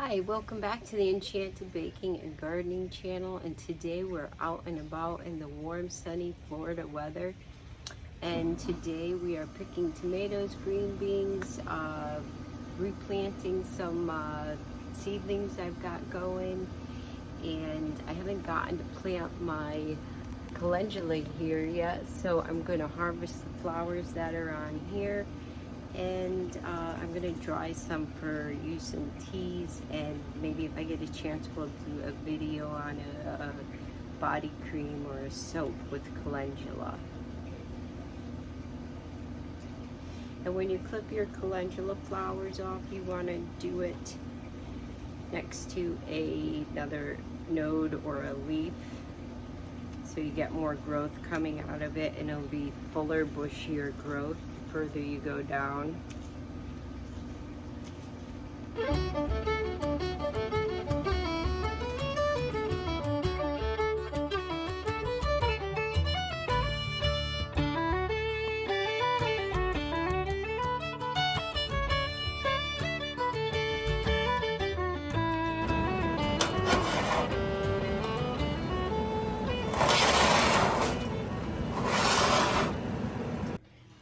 Hi, welcome back to the Enchanted Baking and Gardening channel, and today we're out and about in the warm, sunny Florida weather. And today we are picking tomatoes, green beans, replanting some seedlings I've got going, and I haven't gotten to plant my calendula here yet, so I'm going to harvest the flowers that are on here. And I'm gonna dry some for use in teas, and maybe if I get a chance we'll do a video on a body cream or a soap with calendula. And when you clip your calendula flowers off, you want to do it next to another node or a leaf, so you get more growth coming out of it, and it'll be fuller, bushier growth further you go down.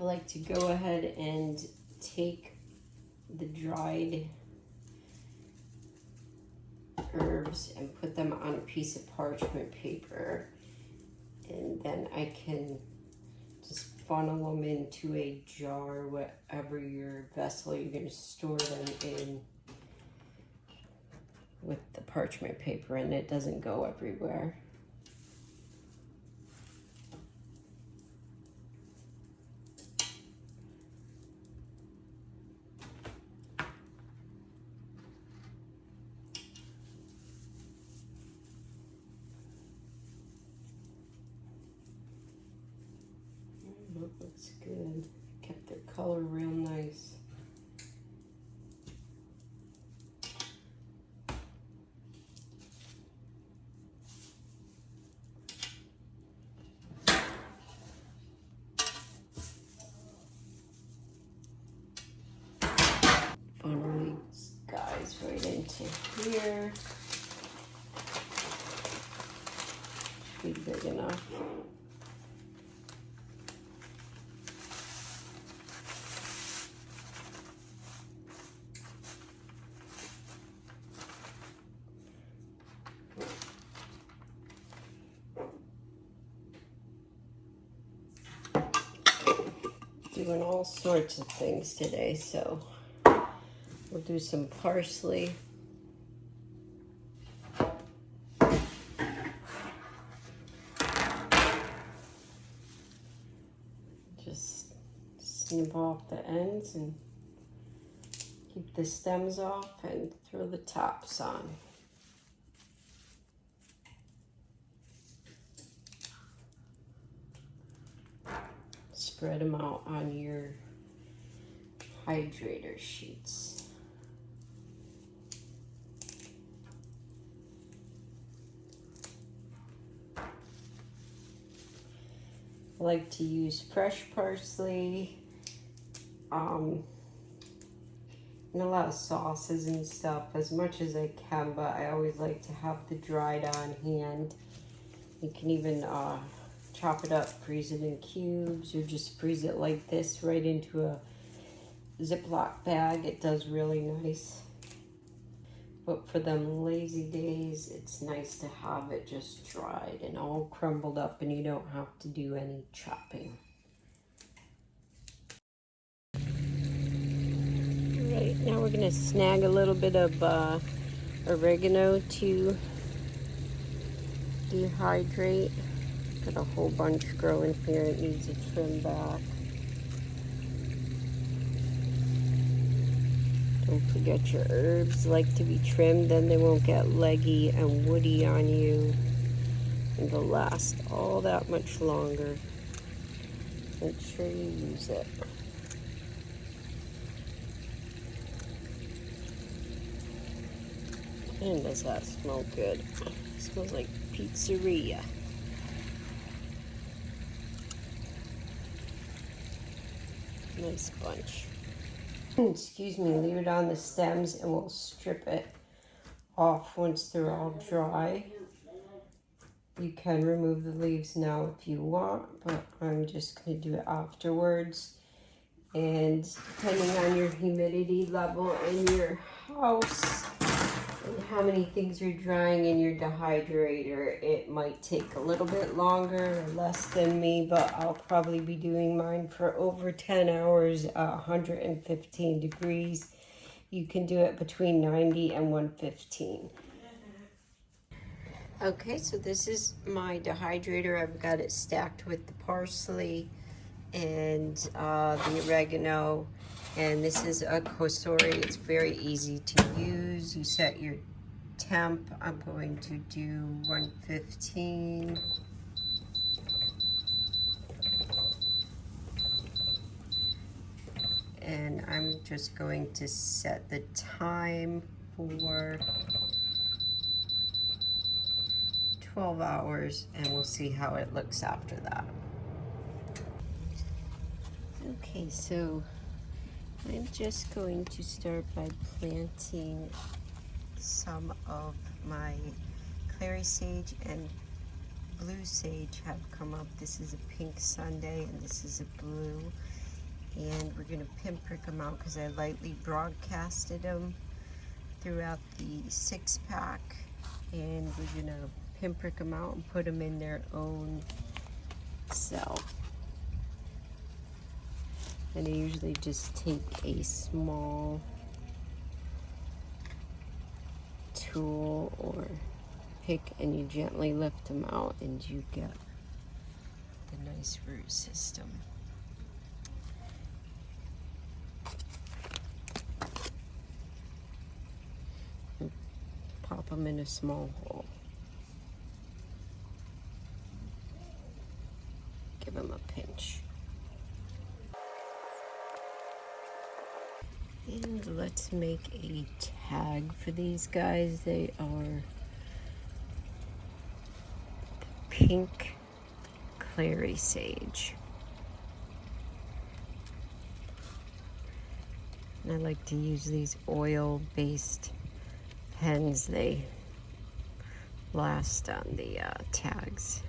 I like to go ahead and take the dried herbs and put them on a piece of parchment paper, and then I can just funnel them into a jar, whatever your vessel you're going to store them in, with the parchment paper, and it doesn't go everywhere. That looks good. Kept their color real nice. Funnel these guys right into here. Should be big enough. Doing all sorts of things today, so we'll do some parsley. Just snip off the ends and keep the stems off and throw the tops on. Spread them out on your hydrator sheets. I like to use fresh parsley in a lot of sauces and stuff as much as I can, but I always like to have the dried on hand. You can even chop it up, freeze it in cubes, or just freeze it like this right into a Ziploc bag. It does really nice. But for them lazy days, it's nice to have it just dried and all crumbled up, and you don't have to do any chopping. Right, now we're gonna snag a little bit of oregano to dehydrate. Got a whole bunch growing here. It needs a trim back. Don't forget your herbs like to be trimmed, then they won't get leggy and woody on you, and they'll last all that much longer. Make sure you use it. And does that smell good? It smells like pizzeria. Nice bunch. Excuse me, leave it on the stems and we'll strip it off once they're all dry. You can remove the leaves now if you want, but I'm just going to do it afterwards. And depending on your humidity level in your house and how many things you're drying in your dehydrator, it might take a little bit longer or less than me, but I'll probably be doing mine for over 10 hours at 115 degrees. You can do it between 90 and 115. Okay, so this is my dehydrator. I've got it stacked with the parsley and the oregano, and this is a Chores. It's very easy to use. You set your temp. I'm going to do 115. And I'm just going to set the time for 12 hours, and we'll see how it looks after that. Okay, so I'm just going to start by planting some of my clary sage and blue sage have come up. This is a pink Sunday and this is a blue. And we're going to pinprick them out because I lightly broadcasted them throughout the 6-pack. And we're going to pinprick them out and put them in their own cell. And I usually just take a small tool or pick and you gently lift them out and you get the nice root system. And pop them in a small hole. Give them a pinch. And let's make a tag for these guys. They are pink clary sage. And I like to use these oil-based pens. They last on the tags.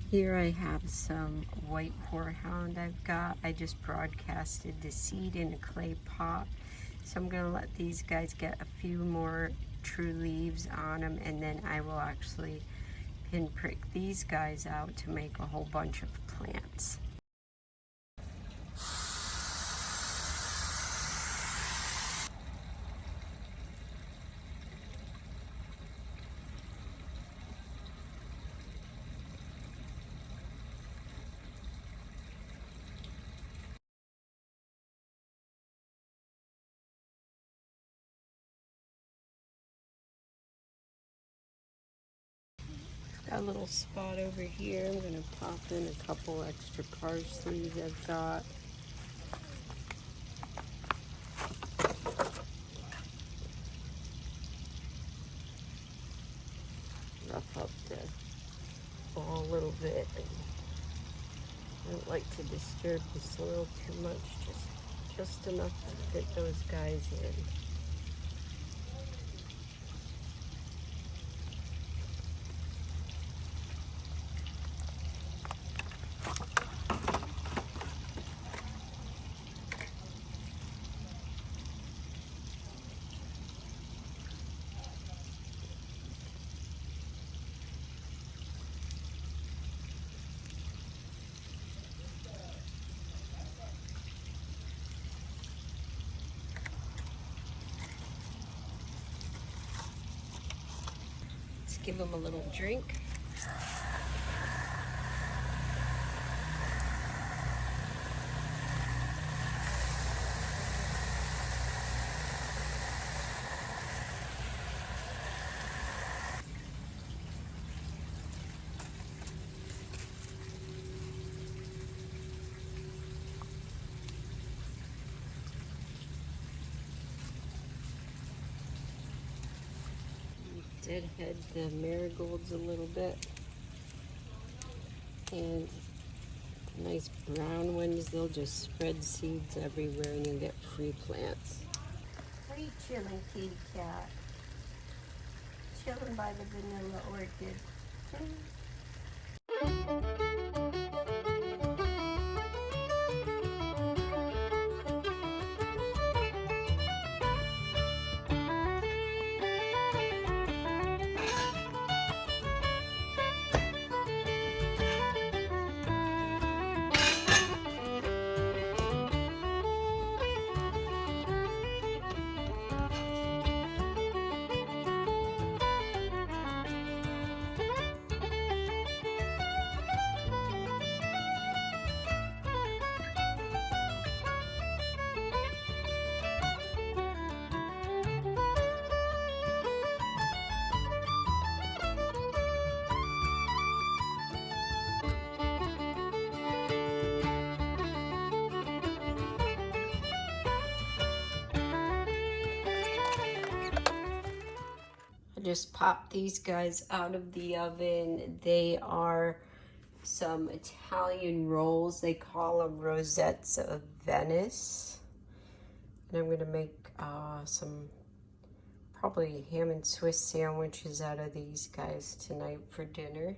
Here I have some white horehound I've got. I just broadcasted the seed in a clay pot. So I'm going to let these guys get a few more true leaves on them, and then I will actually pinprick these guys out to make a whole bunch of plants. Got a little spot over here. I'm going to pop in a couple extra parsley I've got. Rough up the ball a little bit. I don't like to disturb the soil too much, just enough to fit those guys in. Give them a little drink. Deadhead the marigolds a little bit, and Nice brown ones, they'll just spread seeds everywhere and you get free plants. What are you chilling, kitty cat? Chilling by the vanilla orchid. I just popped these guys out of the oven. They are some Italian rolls. They call them rosettes of Venice. And I'm gonna make some probably ham and Swiss sandwiches out of these guys tonight for dinner.